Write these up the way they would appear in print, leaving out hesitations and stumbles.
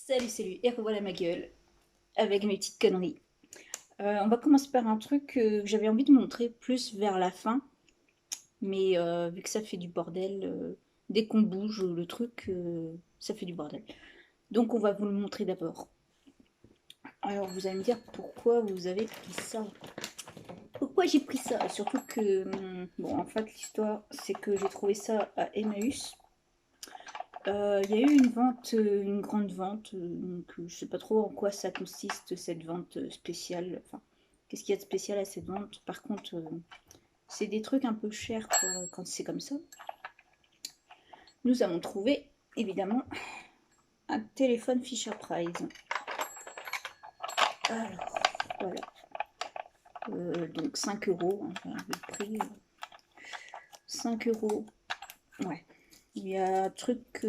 Salut, et revoilà ma gueule, avec mes petites conneries. On va commencer par un truc que j'avais envie de montrer plus vers la fin, mais vu que ça fait du bordel, dès qu'on bouge le truc, ça fait du bordel. Donc on va vous le montrer d'abord. Alors vous allez me dire pourquoi vous avez pris ça. Pourquoi j'ai pris ça? Surtout que, bon, en fait l'histoire c'est que j'ai trouvé ça à Emmaüs. Il y a eu une vente, une grande vente, donc je sais pas trop en quoi ça consiste cette vente spéciale. Enfin, qu'est-ce qu'il y a de spécial à cette vente? Par contre, c'est des trucs un peu chers quoi, quand c'est comme ça. Nous avons trouvé évidemment un téléphone Fisher Price. Alors voilà, donc 5 euros, hein, enfin, le prix 5 euros. Ouais, il y a un truc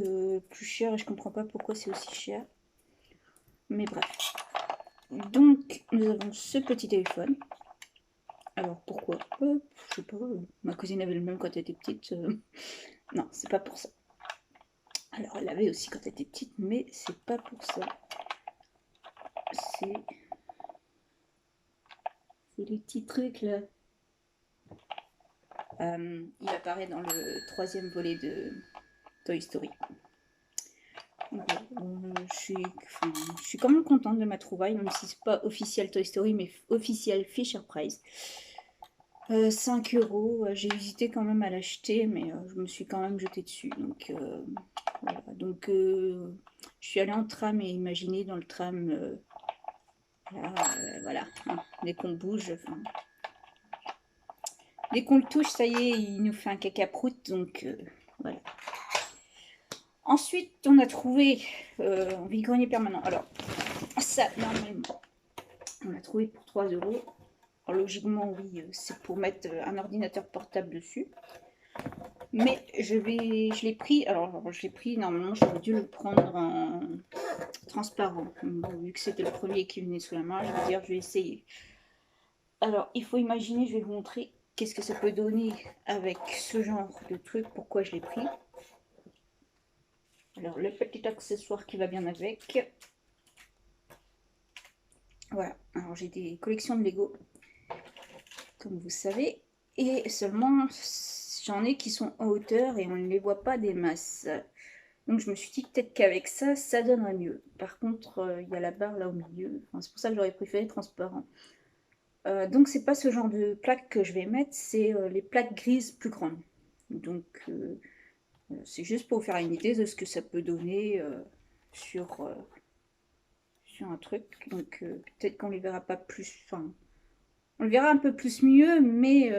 plus cher et je comprends pas pourquoi c'est aussi cher. Mais bref. Donc, nous avons ce petit téléphone. Alors, pourquoi? Je sais pas, ma cousine avait le même quand elle était petite. Non, c'est pas pour ça. Alors, elle l'avait aussi quand elle était petite, mais c'est pas pour ça. C'est les petits trucs là. Il apparaît dans le troisième volet de Toy Story. Je suis quand même contente de ma trouvaille, même si c'est pas officiel Toy Story, mais officiel Fisher Price. 5 euros, j'ai hésité quand même à l'acheter, mais je me suis quand même jetée dessus. Donc, voilà. Donc, je suis allée en tram et imaginez dans le tram, là, voilà, hein, dès qu'on bouge, enfin, dès qu'on le touche, ça y est, il nous fait un caca prout, donc voilà. Ensuite, on a trouvé en vide-grenier permanent. Alors, ça, normalement, on l'a trouvé pour 3 euros. Alors, logiquement, oui, c'est pour mettre un ordinateur portable dessus. Mais je l'ai pris, alors je l'ai pris, normalement j'aurais dû le prendre en transparent. Bon, vu que c'était le premier qui venait sous la main, je vais dire, je vais essayer. Alors, il faut imaginer, je vais vous montrer qu'est-ce que ça peut donner avec ce genre de truc, pourquoi je l'ai pris. Alors, le petit accessoire qui va bien avec. Voilà, alors j'ai des collections de Lego, comme vous savez, et seulement j'en ai qui sont en hauteur et on ne les voit pas des masses. Donc je me suis dit peut-être qu'avec ça, ça donnerait mieux. Par contre, il y a la barre là au milieu. Enfin, c'est pour ça que j'aurais préféré transparent. Donc c'est pas ce genre de plaque que je vais mettre, c'est les plaques grises plus grandes. Donc c'est juste pour vous faire une idée de ce que ça peut donner sur, sur un truc. Donc peut-être qu'on les verra pas plus. Enfin, on le verra un peu plus mieux, mais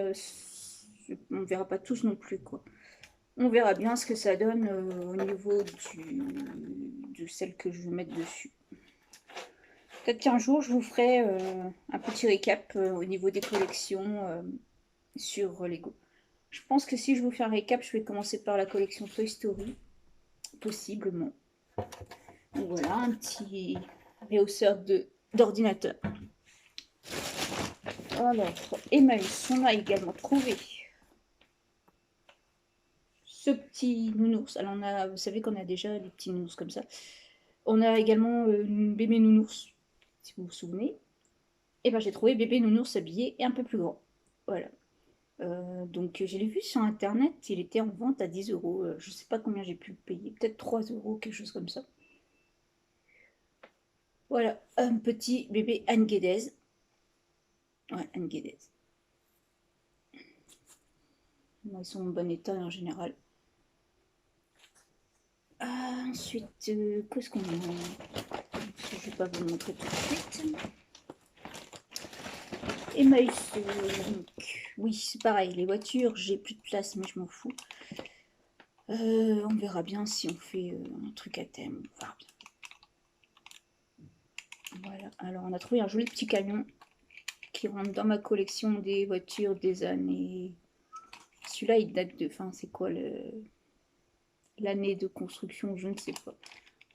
on ne verra pas tous non plus quoi. On verra bien ce que ça donne au niveau de celle que je vais mettre dessus. Peut-être qu'un jour, je vous ferai un petit récap au niveau des collections sur Lego. Je pense que si je vous fais un récap, je vais commencer par la collection Toy Story, possiblement. Donc voilà, un petit réhausseur d'ordinateur. Alors, Emmaüs, on a également trouvé ce petit nounours. Alors, vous savez qu'on a déjà des petits nounours comme ça. On a également une bébé nounours, si vous vous souvenez. Et ben j'ai trouvé bébé nounours habillé et un peu plus grand. Voilà. Donc je l'ai vu sur internet, il était en vente à 10 euros. Je sais pas combien j'ai pu le payer, peut-être 3 euros, quelque chose comme ça. Voilà, un petit bébé Anne Guédez. Ouais, Anne Guédez. Bon, ils sont en bon état en général. Ensuite, qu'est-ce qu'on a? Je vais pas vous le montrer tout de suite. Emmaüs, oui, c'est pareil, les voitures, j'ai plus de place, mais je m'en fous. On verra bien si on fait un truc à thème. On verra bien. Voilà, alors on a trouvé un joli petit camion qui rentre dans ma collection des voitures des années. Celui-là, il date de. Enfin, c'est quoi l'année de construction? Je ne sais pas.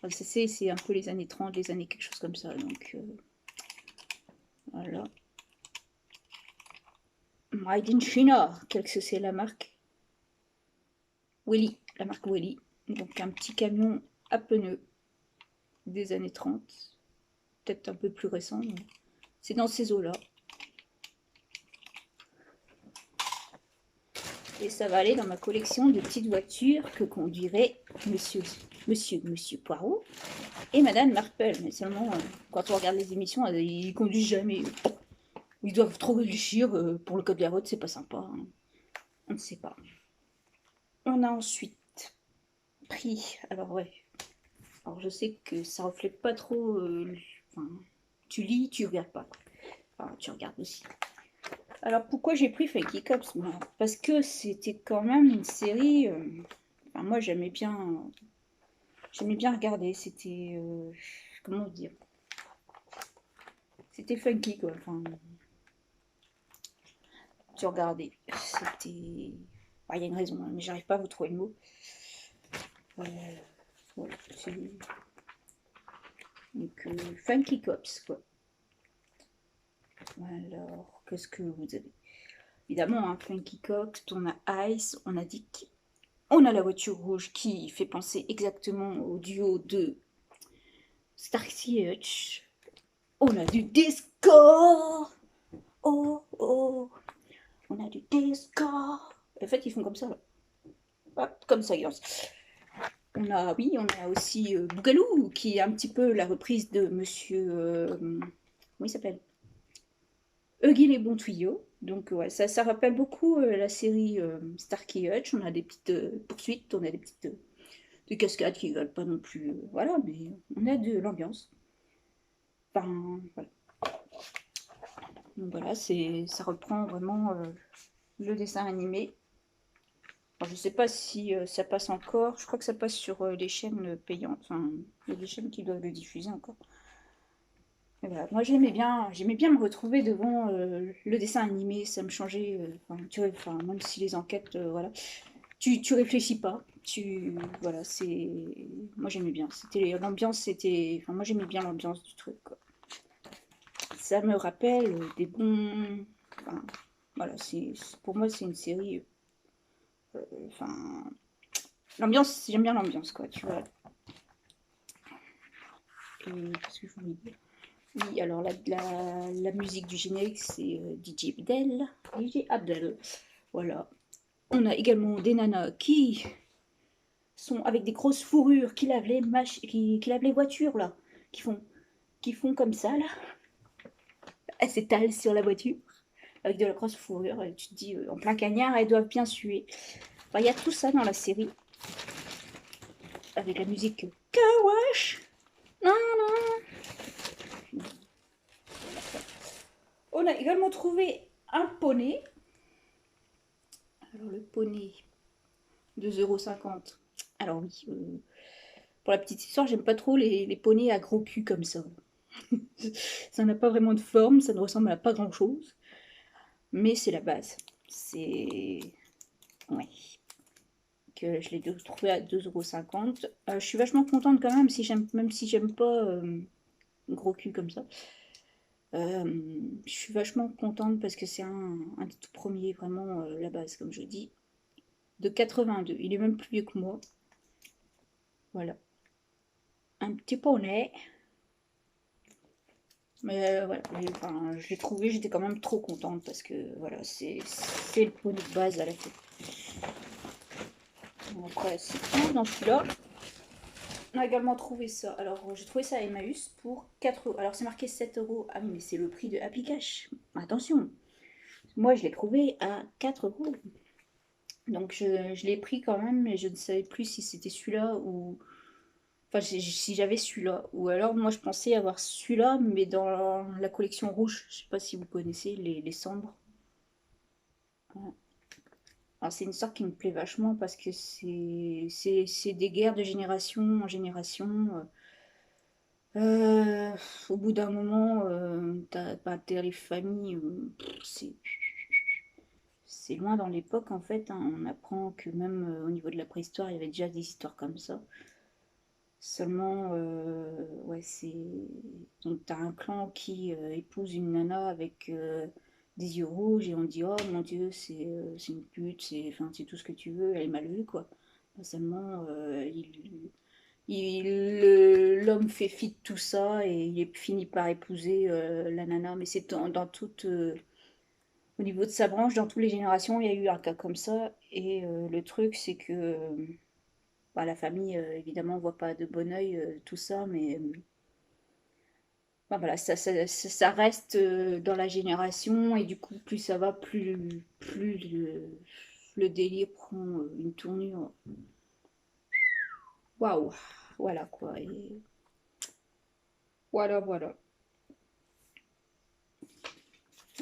Enfin, c'est un peu les années 30, les années quelque chose comme ça. Donc, voilà. Made in China. Qu'est-ce que c'est la marque? Welly, la marque Welly. Donc, un petit camion à pneus. des années 30, peut-être un peu plus récent. C'est dans ces eaux-là. Et ça va aller dans ma collection de petites voitures que conduirait Monsieur Poirot et Madame Marple. Mais seulement, quand on regarde les émissions, ils conduisent jamais. Ils doivent trop réfléchir. Pour le code de la route, c'est pas sympa. Hein. On ne sait pas. On a ensuite pris. Alors ouais. Alors je sais que ça reflète pas trop. Enfin, tu lis, tu regardes pas. Enfin, tu regardes aussi. Alors pourquoi j'ai pris Funky Cops? Parce que c'était quand même une série. Enfin, moi j'aimais bien regarder. C'était comment dire? C'était funky quoi. Enfin, tu regardais. C'était. Enfin, il y a une raison, hein, mais j'arrive pas à vous trouver le mot. Voilà, donc Funky Cops quoi. Alors, qu'est-ce que vous avez? Évidemment, hein, Funky Cops, on a Ice, on a Dick. On a la voiture rouge qui fait penser exactement au duo de Starsky et Hutch. On a du disco. Oh oh. On a du disco. En fait, ils font comme ça. Là. Hop, comme ça, ils dansent. On a aussi Bougalou, qui est un petit peu la reprise de Monsieur... comment il s'appelle? Huggy les bons tuyaux. Donc ouais, ça rappelle beaucoup la série Starsky et Hutch. On a des petites poursuites, on a des petites des cascades qui veulent pas non plus. Voilà, mais on a de l'ambiance. Enfin, voilà. Donc voilà, ça reprend vraiment le dessin animé. Alors, je sais pas si ça passe encore. Je crois que ça passe sur les chaînes payantes. Enfin, il y a des chaînes qui doivent le diffuser encore. Et voilà. Moi, j'aimais bien me retrouver devant le dessin animé. Ça me changeait. Enfin, même si les enquêtes, voilà. Tu réfléchis pas. Voilà, c'est. Moi, j'aimais bien. L'ambiance, c'était. Enfin, moi, j'aimais bien l'ambiance du truc, quoi. Ça me rappelle des bons. Enfin, voilà, pour moi, c'est une série. Enfin, l'ambiance, j'aime bien l'ambiance, quoi, tu vois. Et qu'est-ce que je voulais dire? Oui, alors la musique du générique, c'est DJ Abdel. DJ Abdel. Voilà. On a également des nanas qui sont avec des grosses fourrures, qui lavent qui lavent les voitures, là. Qui font comme ça, là. Elles s'étalent sur la voiture avec de la grosse fourrure. Et tu te dis, en plein cagnard, elles doivent bien suer. Enfin, il y a tout ça dans la série. Avec la musique Kawash. Non, non. On a également trouvé un poney. Alors le poney, 2,50 €. Alors oui, pour la petite histoire, j'aime pas trop les poneys à gros cul comme ça. Ça n'a pas vraiment de forme, ça ne ressemble à pas grand chose. Mais c'est la base. C'est. Ouais. Que je l'ai trouvé à 2,50 €. Je suis vachement contente quand même, même si j'aime pas gros cul comme ça. Je suis vachement contente parce que c'est un des tout premiers, vraiment la base, comme je dis. De 82. Il est même plus vieux que moi. Voilà. Un petit poney. Mais voilà, enfin, je l'ai trouvé, j'étais quand même trop contente parce que voilà, c'est le poney de base à la fin. Après, c'est tout dans celui-là. On a également trouvé ça. Alors, j'ai trouvé ça à Emmaüs pour 4 €. Alors, c'est marqué 7 €. Ah oui, mais c'est le prix de Happy Cash. Attention. Moi, je l'ai trouvé à 4 €. Donc, je l'ai pris quand même, mais je ne savais plus si c'était celui-là ou. Enfin, si j'avais celui-là. Ou alors, moi, je pensais avoir celui-là, mais dans la collection rouge. Je sais pas si vous connaissez les cendres. Voilà. Alors, c'est une sorte qui me plaît vachement parce que c'est des guerres de génération en génération. Au bout d'un moment, t'as les familles, c'est loin dans l'époque en fait. Hein. On apprend que même au niveau de la préhistoire, il y avait déjà des histoires comme ça. Seulement, ouais, c'est. Donc, t'as un clan qui épouse une nana avec des yeux rouges et on dit, oh mon Dieu, c'est une pute, c'est tout ce que tu veux, elle est mal vue, quoi. Seulement, l'homme fait fi de tout ça et il finit par épouser la nana, mais c'est dans toute... au niveau de sa branche, dans toutes les générations, il y a eu un cas comme ça, et le truc, c'est que bah, la famille, évidemment, voit pas de bon oeil tout ça, mais bah, voilà, ça reste dans la génération, et du coup, plus ça va, plus le délire prend une tournure. Waouh, voilà quoi, et voilà, voilà.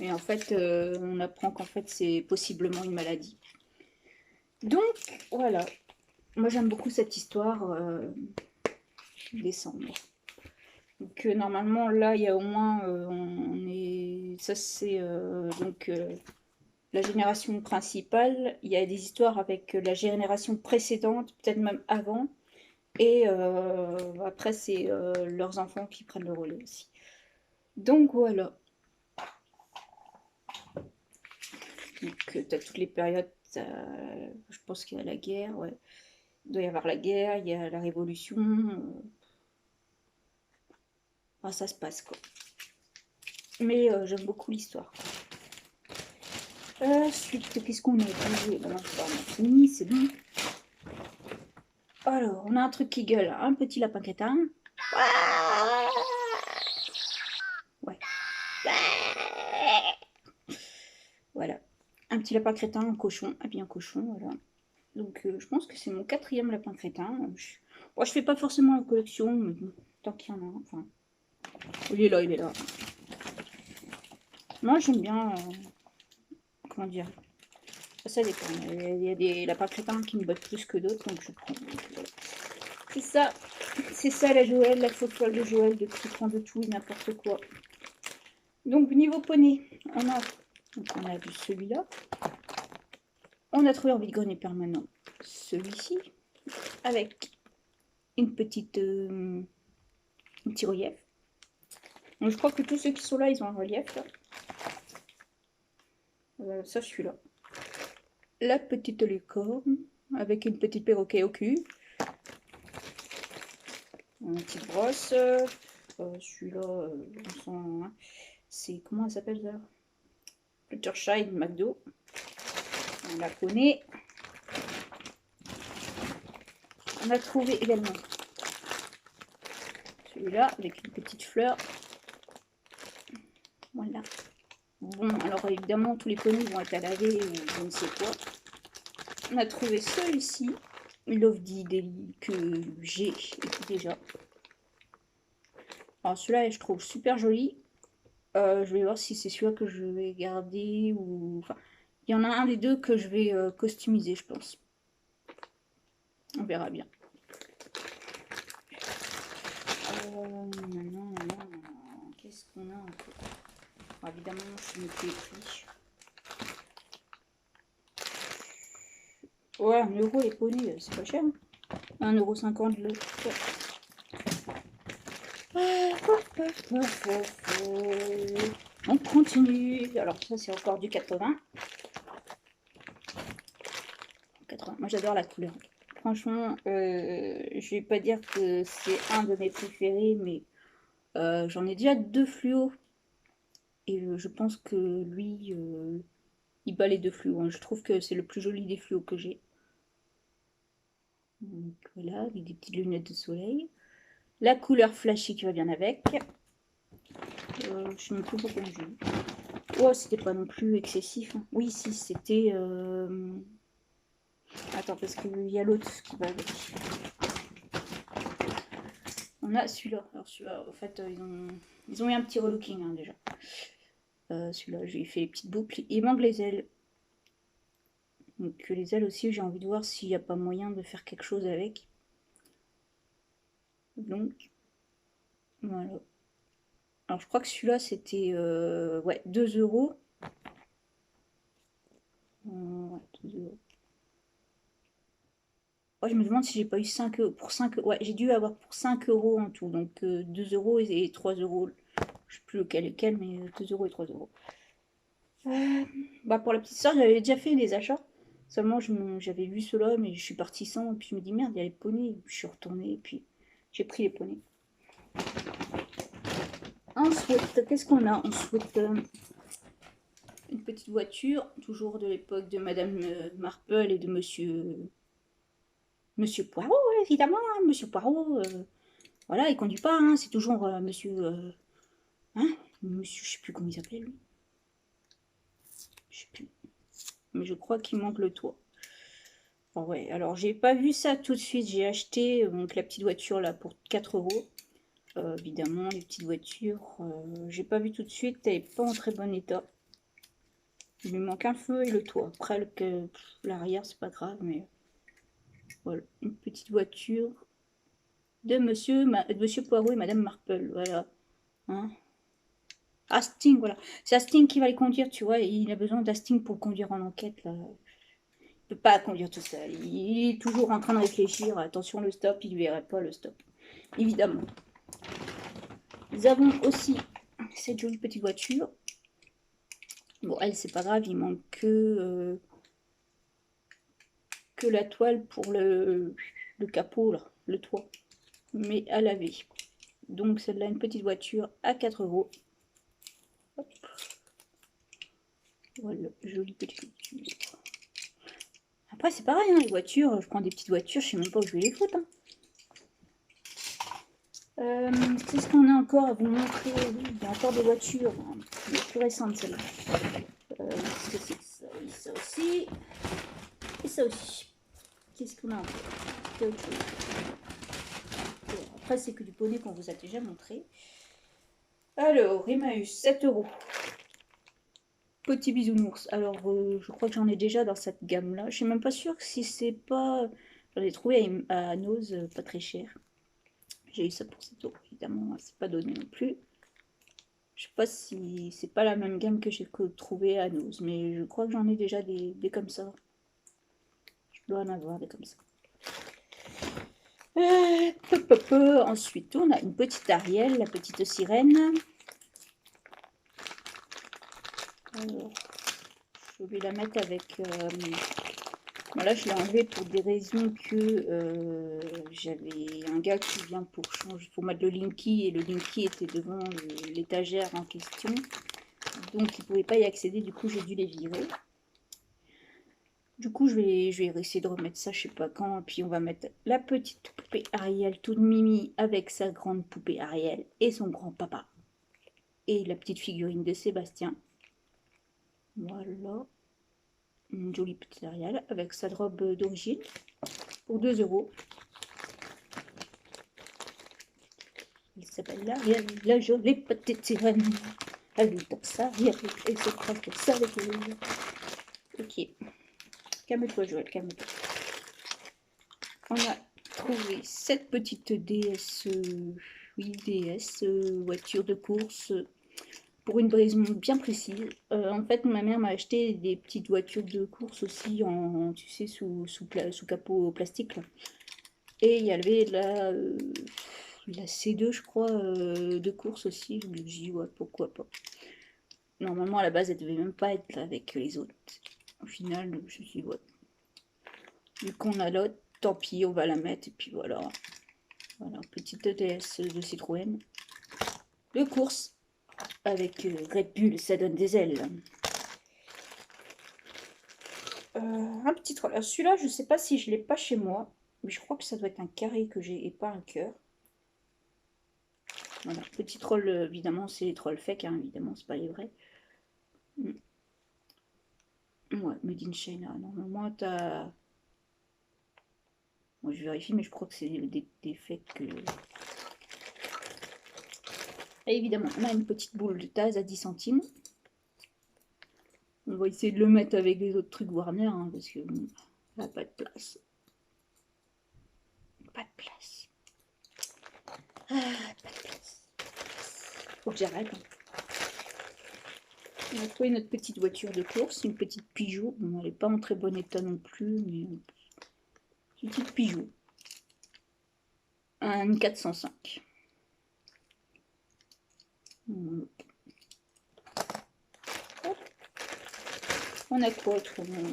Et en fait, on apprend qu'en fait, c'est possiblement une maladie. Donc, voilà. Moi, j'aime beaucoup cette histoire, décembre. Donc, normalement, là, il y a au moins, on est... Ça, c'est donc la génération principale. Il y a des histoires avec la génération précédente, peut-être même avant. Et après, c'est leurs enfants qui prennent le relais aussi. Donc, voilà. Donc, tu as toutes les périodes. Je pense qu'il y a la guerre, ouais. Il doit y avoir la guerre, il y a la révolution. Enfin, ça se passe, quoi. Mais j'aime beaucoup l'histoire. Ensuite, qu'est-ce qu'on a dit? Bon, on a fini, c'est bon. Alors, on a un truc qui gueule. Un petit lapin crétin. Ouais. Voilà. Un petit lapin crétin, un cochon. Ah bien, un cochon, voilà. Donc, je pense que c'est mon 4e lapin crétin. Bon, je fais pas forcément la collection, mais bon, tant qu'il y en a un. Enfin, il est là, il est là. Moi, j'aime bien... comment dire? Ça dépend. Il y a des lapins crétins qui me bottent plus que d'autres, donc je prends. Voilà. C'est ça la Joël, la faux folle de Joël, de qui prend de tout et n'importe quoi. Donc niveau poney, on a vu celui-là. On a trouvé en vide-grenier permanent celui-ci, avec une petite un petit relief. Donc je crois que tous ceux qui sont là, ils ont un relief là. Ça, celui-là. La petite licorne, avec une petite perroquet au cul. Une petite brosse. Celui-là, on sent... Hein, c'est... Comment elle s'appelle ça? Fluttershy McDo. On la connaît. On a trouvé également celui-là avec une petite fleur. Voilà. Bon, alors évidemment, tous les poneys vont être à laver ou je ne sais quoi. On a trouvé celui-ci, Love Daily, que j'ai déjà. Alors celui-là, je trouve super joli. Je vais voir si c'est celui-là que je vais garder ou... Enfin, il y en a un des deux que je vais customiser, je pense. On verra bien. Qu'est-ce qu'on a encore? Alors, évidemment, je me fais prix. Ouais, 1 euro les poneys, c'est pas cher. Hein. 1,50 € le. On continue. Alors ça c'est encore du 80. Moi j'adore la couleur. Franchement, je vais pas dire que c'est un de mes préférés, mais j'en ai déjà 2 fluos. Et je pense que lui, il bat les 2 fluos. Hein. Je trouve que c'est le plus joli des fluos que j'ai. Donc voilà, avec des petites lunettes de soleil. La couleur flashy qui va bien avec. Je sais même plus pourquoi on joue. Oh, c'était pas non plus excessif. Hein. Oui, si, c'était... Attends, parce qu'il y a l'autre qui va avec. On a celui-là. Alors celui-là, en fait, ils ont eu un petit relooking hein, déjà. Celui-là, j'ai fait les petites boucles. Il manque les ailes. Donc les ailes aussi, j'ai envie de voir s'il n'y a pas moyen de faire quelque chose avec. Donc, voilà. Alors je crois que celui-là, c'était ouais, 2 €. Ouais, 2 €. Oh, je me demande si j'ai pas eu 5 € pour 5 €. Ouais, j'ai dû avoir pour 5 € en tout. Donc 2 € et 3 €. Je sais plus lequel est lequel, mais 2 € et 3 €. Bah pour la petite soeur, j'avais déjà fait des achats. Seulement, j'avais vu cela, mais je suis partie sans. Et puis je me dis, merde, il y a les poneys. Et puis, je suis retournée et puis j'ai pris les poneys. Ensuite, qu'est-ce qu'on a? Ensuite, une petite voiture, toujours de l'époque de Madame Marple et de Monsieur Poirot, évidemment, hein, Monsieur Poirot. Voilà, il conduit pas, hein, c'est toujours Monsieur, hein, Monsieur, je sais plus comment il s'appelait lui. Je sais plus. Mais je crois qu'il manque le toit. Bon, ouais, alors j'ai pas vu ça tout de suite. J'ai acheté donc la petite voiture là pour 4 euros. Évidemment, les petites voitures, j'ai pas vu tout de suite. Elle est pas en très bon état. Il lui manque un feu et le toit. Après, l'arrière, c'est pas grave, mais voilà, une petite voiture de Monsieur Poirot et Madame Marple. Voilà. Hein. Hastings, voilà. C'est Hastings qui va les conduire, tu vois. Il a besoin d'Hastings pour conduire en enquête. Là. Il peut pas conduire tout seul. Il est toujours en train de réfléchir. Attention, le stop, il ne verrait pas le stop. Évidemment. Nous avons aussi cette jolie petite voiture. Bon, elle, c'est pas grave, il manque que la toile pour le capot, là, le toit. Mais à laver. Donc, celle-là, une petite voiture à 4 euros. Hop. Voilà, jolie petite voiture. Après, c'est pareil, hein, les voitures, je prends des petites voitures, je sais même pas où je vais les foutre. Hein. Qu'est-ce qu'on a encore à vous montrer? Oui, il y a encore des voitures, hein, les plus récentes, celle-là. C'est ça, oui, ça aussi. Et ça aussi. Qu'est-ce qu'on a encore? Après, c'est que du poney qu'on vous a déjà montré. Alors, Emmaüs, 7 euros. Petit bisounours. Alors, je crois que j'en ai déjà dans cette gamme-là. Je suis même pas sûre que si c'est pas... J'en ai trouvé à Nose, pas très cher. J'ai eu ça pour 7 euros, évidemment. C'est pas donné non plus. Je sais pas si c'est pas la même gamme que j'ai trouvé à Nose, mais je crois que j'en ai déjà des comme ça. Je dois en avoir des comme ça. Ensuite, on a une petite Ariel, la petite sirène. Alors, je vais la mettre avec... Voilà, je l'ai enlevée pour des raisons que j'avais un gars qui vient pour changer, pour mettre le Linky, et le Linky était devant l'étagère en question. Donc, il ne pouvait pas y accéder, du coup, j'ai dû les virer. Du coup, je vais essayer de remettre ça, je sais pas quand. Et puis, on va mettre la petite poupée Ariel, toute mimi, avec sa grande poupée Ariel et son grand-papa. Et la petite figurine de Sébastien. Voilà. Une jolie petite Ariel avec sa robe d'origine pour 2 euros. Il s'appelle l'Ariel, la jolie petite sirène. Elle lui tape ça, et se croise comme ça avec elle. Ok. Calme-toi, Joël, calme-toi. On a trouvé cette petite DS, oui, DS, voiture de course, pour une raison bien précise. En fait, ma mère m'a acheté des petites voitures de course aussi, en, tu sais, sous capot plastique. Là. Et il y avait la C2, je crois, de course aussi. Je me dis, ouais, pourquoi pas. Normalement, à la base, elle devait même pas être là avec les autres. Au final, je me suis dit, ouais. Vu qu'on a l'autre, tant pis, on va la mettre. Et puis voilà. Voilà, petite ETS de Citroën. De course. Avec Red Bull, ça donne des ailes. Un petit troll. Alors celui-là, je sais pas si je l'ai pas chez moi. Mais je crois que ça doit être un carré que j'ai et pas un cœur. Voilà, petit troll, évidemment, c'est les trolls fake, hein, évidemment, c'est pas les vrais. Ouais, Made in China. Normalement, t'as... Moi, je vérifie, mais je crois que c'est des fakes. Et évidemment, on a une petite boule de Taz à 10 centimes. On va essayer de le mettre avec les autres trucs Warner, hein, parce que n'a pas de place. Pas de place. Ah, pas de place. Faut que j'arrête. Hein. On a trouvé notre petite voiture de course, une petite Peugeot. Bon, elle n'est pas en très bon état non plus, mais une petite Peugeot. Un 405. On a quoi autrement?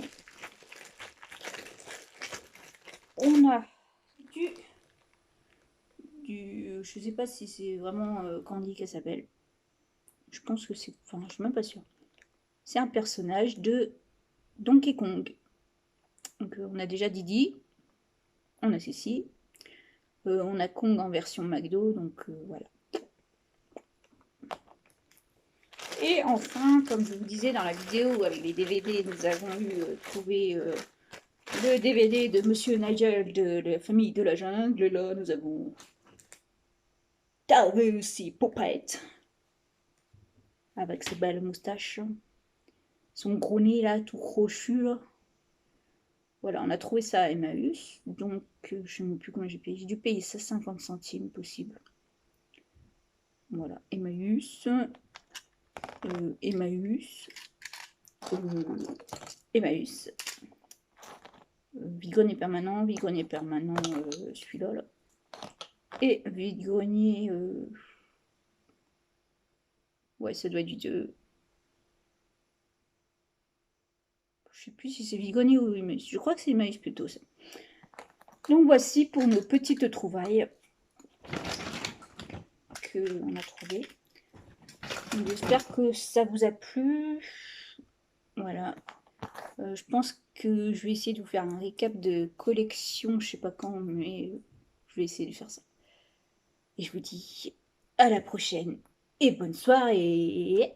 On a Je sais pas si c'est vraiment Candy qu'elle s'appelle. Je pense que c'est... Enfin, je suis même pas sûre. C'est un personnage de Donkey Kong. Donc on a déjà Didi, on a Cécile, on a Kong en version McDo, donc voilà. Et enfin, comme je vous disais dans la vidéo avec les DVD, nous avons trouvé le DVD de Monsieur Nigel de la famille de la jungle. Là, nous avons Tarus Popette avec ses belles moustaches, son gros nez là, tout crochu là. Voilà, on a trouvé ça à Emmaüs, donc je ne sais même plus combien j'ai payé. J'ai dû payer ça 50 centimes possible. Voilà, Emmaüs, Emmaüs, Emmaüs. Vide-grenier permanent, celui-là. Là. Et vide-grenier... Ouais, ça doit être du 2. Je sais plus si c'est vide-grenier ou Emmaüs. Je crois que c'est Emmaüs plutôt, ça. Donc voici pour nos petites trouvailles qu'on a trouvées. J'espère que ça vous a plu. Voilà. Je pense que je vais essayer de vous faire un récap de collection, je sais pas quand, mais je vais essayer de faire ça. Et je vous dis à la prochaine et bonne soirée.